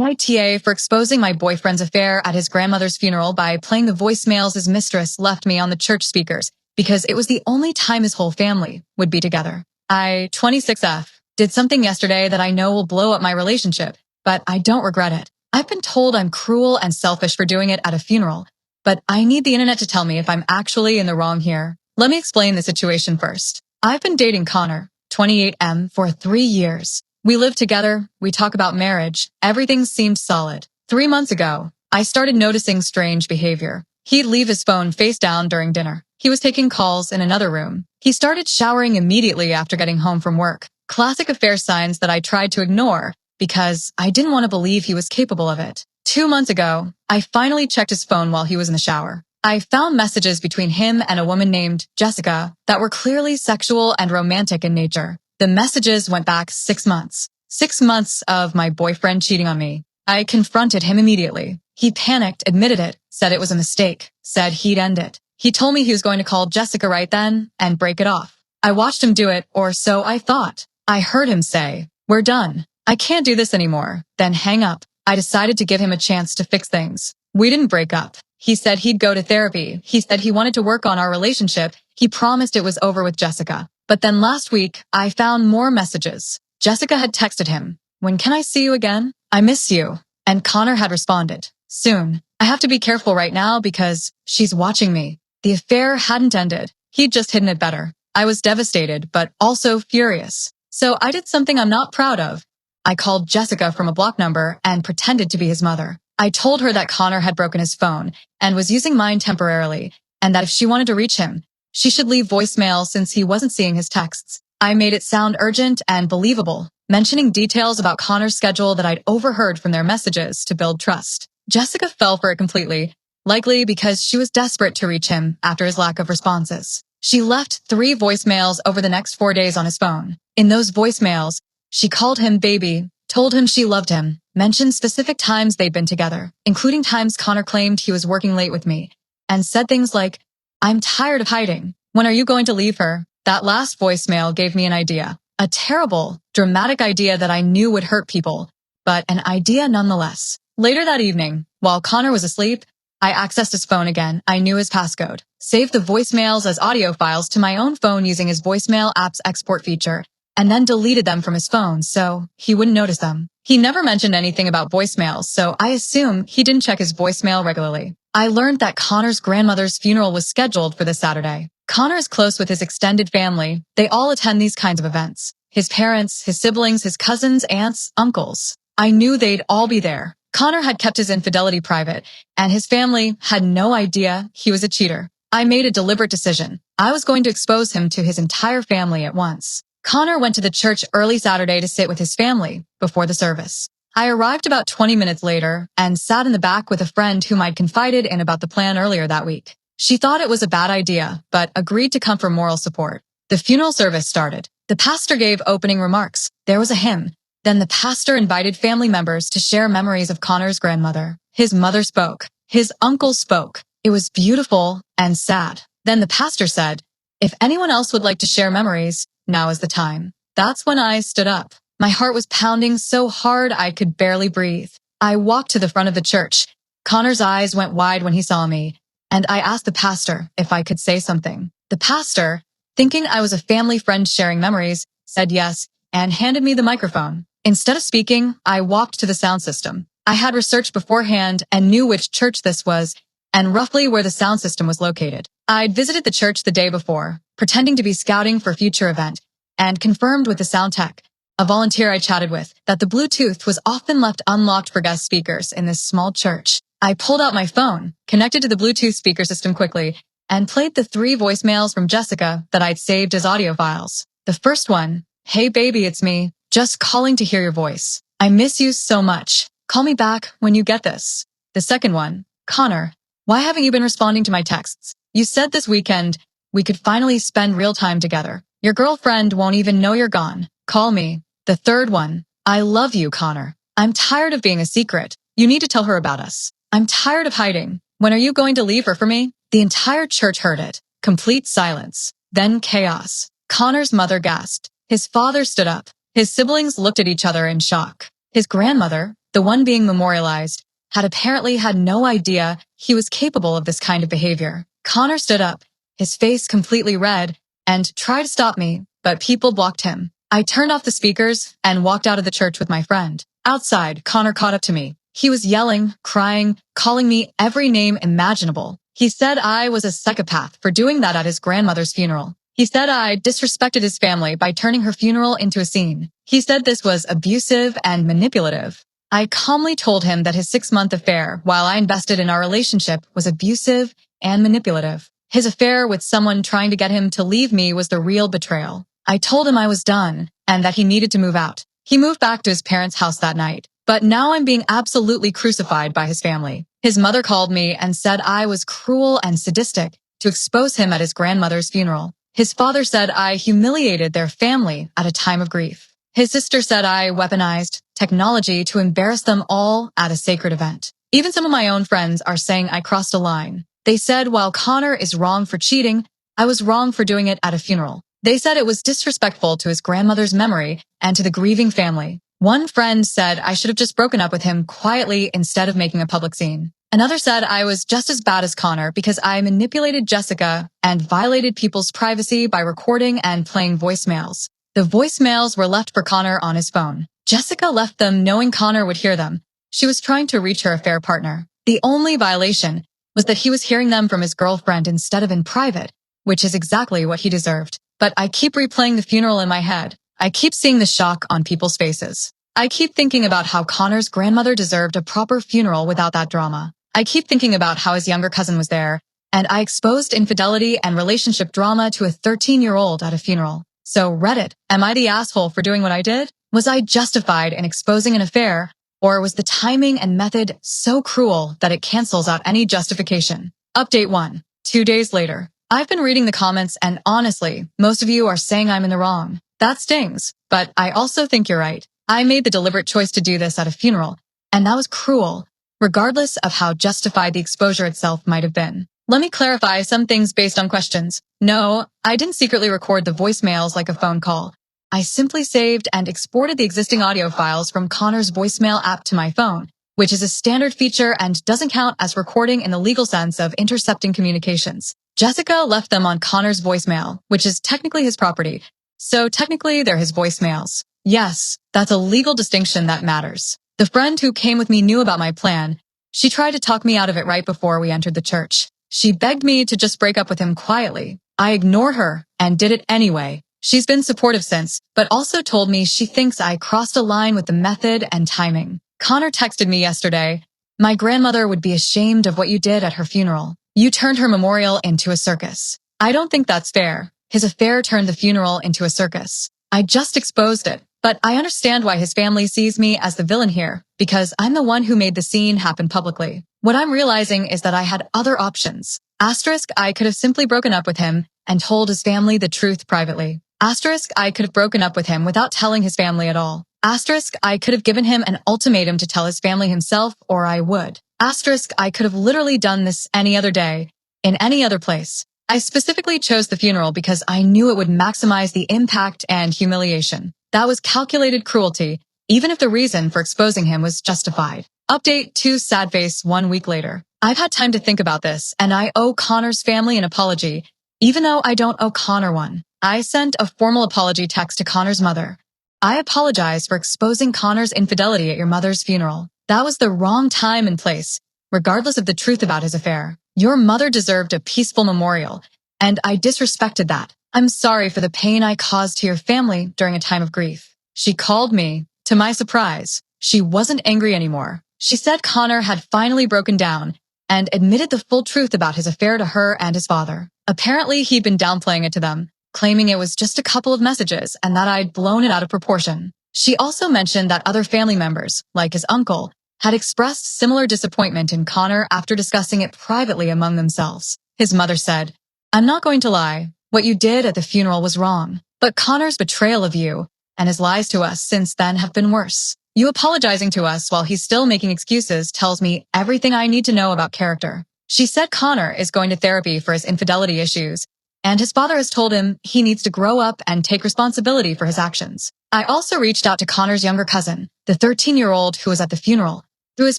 AITA for exposing my boyfriend's affair at his grandmother's funeral by playing the voicemails his mistress left me on the church speakers because it was the only time his whole family would be together. I, 26F, did something yesterday that I know will blow up my relationship, but I don't regret it. I've been told I'm cruel and selfish for doing it at a funeral, but I need the internet to tell me if I'm actually in the wrong here. Let me explain the situation first. I've been dating Connor, 28M, for 3 years. We live together, we talk about marriage, everything seemed solid. 3 months ago, I started noticing strange behavior. He'd leave his phone face down during dinner. He was taking calls in another room. He started showering immediately after getting home from work. Classic affair signs that I tried to ignore because I didn't want to believe he was capable of it. 2 months ago, I finally checked his phone while he was in the shower. I found messages between him and a woman named Jessica that were clearly sexual and romantic in nature. The messages went back 6 months. 6 months of my boyfriend cheating on me. I confronted him immediately. He panicked, admitted it, said it was a mistake, said he'd end it. He told me he was going to call Jessica right then and break it off. I watched him do it, or so I thought. I heard him say, "We're done. I can't do this anymore," then hang up. I decided to give him a chance to fix things. We didn't break up. He said he'd go to therapy. He said he wanted to work on our relationship. He promised it was over with Jessica. But then last week, I found more messages. Jessica had texted him, "When can I see you again? I miss you." And Connor had responded, "Soon. I have to be careful right now because she's watching me." The affair hadn't ended. He'd just hidden it better. I was devastated, but also furious. So I did something I'm not proud of. I called Jessica from a block number and pretended to be his mother. I told her that Connor had broken his phone and was using mine temporarily, and that if she wanted to reach him, she should leave voicemail since he wasn't seeing his texts. I made it sound urgent and believable, mentioning details about Connor's schedule that I'd overheard from their messages to build trust. Jessica fell for it completely, likely because she was desperate to reach him after his lack of responses. She left 3 voicemails over the next 4 days on his phone. In those voicemails, she called him baby, told him she loved him, mentioned specific times they'd been together, including times Connor claimed he was working late with me, and said things like, "I'm tired of hiding. When are you going to leave her?" That last voicemail gave me an idea. A terrible, dramatic idea that I knew would hurt people, but an idea nonetheless. Later that evening, while Connor was asleep, I accessed his phone again. I knew his passcode, saved the voicemails as audio files to my own phone using his voicemail app's export feature, and then deleted them from his phone so he wouldn't notice them. He never mentioned anything about voicemails, so I assume he didn't check his voicemail regularly. I learned that Connor's grandmother's funeral was scheduled for this Saturday. Connor is close with his extended family. They all attend these kinds of events. His parents, his siblings, his cousins, aunts, uncles. I knew they'd all be there. Connor had kept his infidelity private, and his family had no idea he was a cheater. I made a deliberate decision. I was going to expose him to his entire family at once. Connor went to the church early Saturday to sit with his family before the service. I arrived about 20 minutes later and sat in the back with a friend whom I'd confided in about the plan earlier that week. She thought it was a bad idea, but agreed to come for moral support. The funeral service started. The pastor gave opening remarks. There was a hymn. Then the pastor invited family members to share memories of Connor's grandmother. His mother spoke. His uncle spoke. It was beautiful and sad. Then the pastor said, "If anyone else would like to share memories, now is the time." That's when I stood up. My heart was pounding so hard I could barely breathe. I walked to the front of the church. Connor's eyes went wide when he saw me, and I asked the pastor if I could say something. The pastor, thinking I was a family friend sharing memories, said yes and handed me the microphone. Instead of speaking, I walked to the sound system. I had researched beforehand and knew which church this was and roughly where the sound system was located. I'd visited the church the day before, pretending to be scouting for a future event, and confirmed with the sound tech, a volunteer I chatted with, that the Bluetooth was often left unlocked for guest speakers in this small church. I pulled out my phone, connected to the Bluetooth speaker system quickly, and played the 3 voicemails from Jessica that I'd saved as audio files. The first one, "Hey baby, it's me. Just calling to hear your voice. I miss you so much. Call me back when you get this." The second one, "Connor, why haven't you been responding to my texts? You said this weekend we could finally spend real time together. Your girlfriend won't even know you're gone. Call me." The third one, "I love you, Connor. I'm tired of being a secret. You need to tell her about us. I'm tired of hiding. When are you going to leave her for me?" The entire church heard it. Complete silence. Then chaos. Connor's mother gasped. His father stood up. His siblings looked at each other in shock. His grandmother, the one being memorialized, had apparently had no idea he was capable of this kind of behavior. Connor stood up, his face completely red, and tried to stop me, but people blocked him. I turned off the speakers and walked out of the church with my friend. Outside, Connor caught up to me. He was yelling, crying, calling me every name imaginable. He said I was a psychopath for doing that at his grandmother's funeral. He said I disrespected his family by turning her funeral into a scene. He said this was abusive and manipulative. I calmly told him that his 6-month affair, while I invested in our relationship, was abusive and manipulative. His affair with someone trying to get him to leave me was the real betrayal. I told him I was done and that he needed to move out. He moved back to his parents' house that night, but now I'm being absolutely crucified by his family. His mother called me and said I was cruel and sadistic to expose him at his grandmother's funeral. His father said I humiliated their family at a time of grief. His sister said I weaponized technology to embarrass them all at a sacred event. Even some of my own friends are saying I crossed a line. They said while Connor is wrong for cheating, I was wrong for doing it at a funeral. They said it was disrespectful to his grandmother's memory and to the grieving family. One friend said I should have just broken up with him quietly instead of making a public scene. Another said I was just as bad as Connor because I manipulated Jessica and violated people's privacy by recording and playing voicemails. The voicemails were left for Connor on his phone. Jessica left them knowing Connor would hear them. She was trying to reach her affair partner. The only violation was that he was hearing them from his girlfriend instead of in private, which is exactly what he deserved. But I keep replaying the funeral in my head. I keep seeing the shock on people's faces. I keep thinking about how Connor's grandmother deserved a proper funeral without that drama. I keep thinking about how his younger cousin was there, and I exposed infidelity and relationship drama to a 13-year-old at a funeral. So Reddit, am I the asshole for doing what I did? Was I justified in exposing an affair, or was the timing and method so cruel that it cancels out any justification? Update 1. 2 days later. I've been reading the comments and honestly, most of you are saying I'm in the wrong. That stings, but I also think you're right. I made the deliberate choice to do this at a funeral, and that was cruel, regardless of how justified the exposure itself might have been. Let me clarify some things based on questions. No, I didn't secretly record the voicemails like a phone call. I simply saved and exported the existing audio files from Connor's voicemail app to my phone, which is a standard feature and doesn't count as recording in the legal sense of intercepting communications. Jessica left them on Connor's voicemail, which is technically his property, so technically they're his voicemails. Yes, that's a legal distinction that matters. The friend who came with me knew about my plan. She tried to talk me out of it right before we entered the church. She begged me to just break up with him quietly. I ignored her and did it anyway. She's been supportive since, but also told me she thinks I crossed a line with the method and timing. Connor texted me yesterday, "My grandmother would be ashamed of what you did at her funeral. You turned her memorial into a circus." I don't think that's fair. His affair turned the funeral into a circus. I just exposed it. But I understand why his family sees me as the villain here, because I'm the one who made the scene happen publicly. What I'm realizing is that I had other options. Asterisk, I could have simply broken up with him and told his family the truth privately. Asterisk, I could have broken up with him without telling his family at all. Asterisk, I could have given him an ultimatum to tell his family himself, or I would. Asterisk, I could have literally done this any other day, in any other place. I specifically chose the funeral because I knew it would maximize the impact and humiliation. That was calculated cruelty, even if the reason for exposing him was justified. Update 2 sad face 1 week later. I've had time to think about this, and I owe Connor's family an apology, even though I don't owe Connor one. I sent a formal apology text to Connor's mother. I apologize for exposing Connor's infidelity at your mother's funeral. That was the wrong time and place, regardless of the truth about his affair. Your mother deserved a peaceful memorial, and I disrespected that. I'm sorry for the pain I caused to your family during a time of grief. She called me. To my surprise, she wasn't angry anymore. She said Connor had finally broken down and admitted the full truth about his affair to her and his father. Apparently, he'd been downplaying it to them, claiming it was just a couple of messages and that I'd blown it out of proportion. She also mentioned that other family members, like his uncle, had expressed similar disappointment in Connor after discussing it privately among themselves. His mother said, "I'm not going to lie. What you did at the funeral was wrong, but Connor's betrayal of you and his lies to us since then have been worse. You apologizing to us while he's still making excuses tells me everything I need to know about character." She said Connor is going to therapy for his infidelity issues, and his father has told him he needs to grow up and take responsibility for his actions. I also reached out to Connor's younger cousin, the 13-year-old who was at the funeral, through his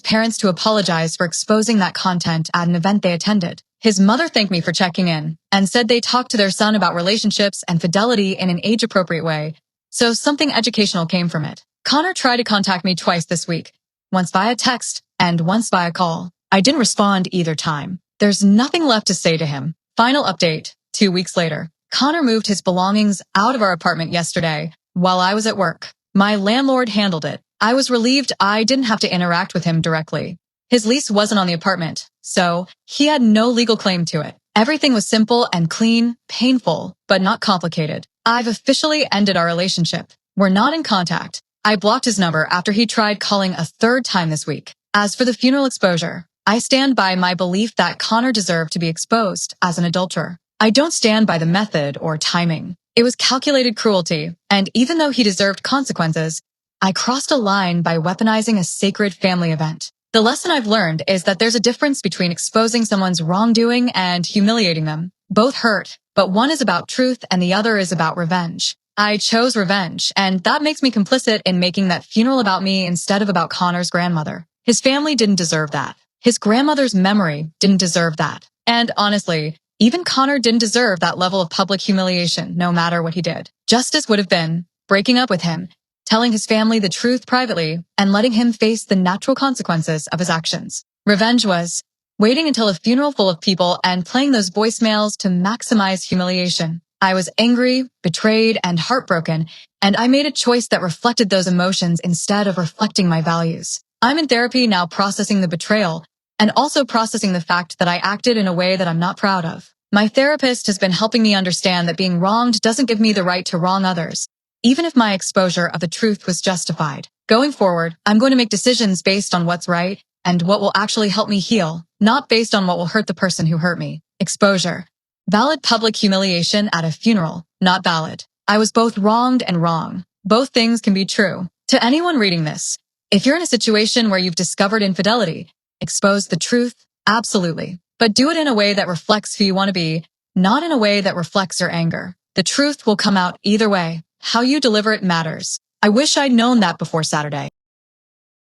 parents to apologize for exposing that content at an event they attended. His mother thanked me for checking in and said they talked to their son about relationships and fidelity in an age-appropriate way, so something educational came from it. Connor tried to contact me twice this week, once via text and once via call. I didn't respond either time. There's nothing left to say to him. Final update, 2 weeks later. Connor moved his belongings out of our apartment yesterday while I was at work. My landlord handled it. I was relieved I didn't have to interact with him directly. His lease wasn't on the apartment, so he had no legal claim to it. Everything was simple and clean, painful, but not complicated. I've officially ended our relationship. We're not in contact. I blocked his number after he tried calling a third time this week. As for the funeral exposure, I stand by my belief that Connor deserved to be exposed as an adulterer. I don't stand by the method or timing. It was calculated cruelty, and even though he deserved consequences, I crossed a line by weaponizing a sacred family event. The lesson I've learned is that there's a difference between exposing someone's wrongdoing and humiliating them. Both hurt, but one is about truth and the other is about revenge. I chose revenge, and that makes me complicit in making that funeral about me instead of about Connor's grandmother. His family didn't deserve that. His grandmother's memory didn't deserve that. And honestly, even Connor didn't deserve that level of public humiliation, no matter what he did. Justice would have been breaking up with him, telling his family the truth privately, and letting him face the natural consequences of his actions. Revenge was waiting until a funeral full of people and playing those voicemails to maximize humiliation. I was angry, betrayed, and heartbroken, and I made a choice that reflected those emotions instead of reflecting my values. I'm in therapy now processing the betrayal, and also processing the fact that I acted in a way that I'm not proud of. My therapist has been helping me understand that being wronged doesn't give me the right to wrong others, even if my exposure of the truth was justified. Going forward, I'm going to make decisions based on what's right and what will actually help me heal, not based on what will hurt the person who hurt me. Exposure. Valid public humiliation at a funeral, not valid. I was both wronged and wrong. Both things can be true. To anyone reading this, if you're in a situation where you've discovered infidelity, expose the truth, absolutely. But do it in a way that reflects who you want to be, not in a way that reflects your anger. The truth will come out either way. How you deliver it matters. I wish I'd known that before Saturday.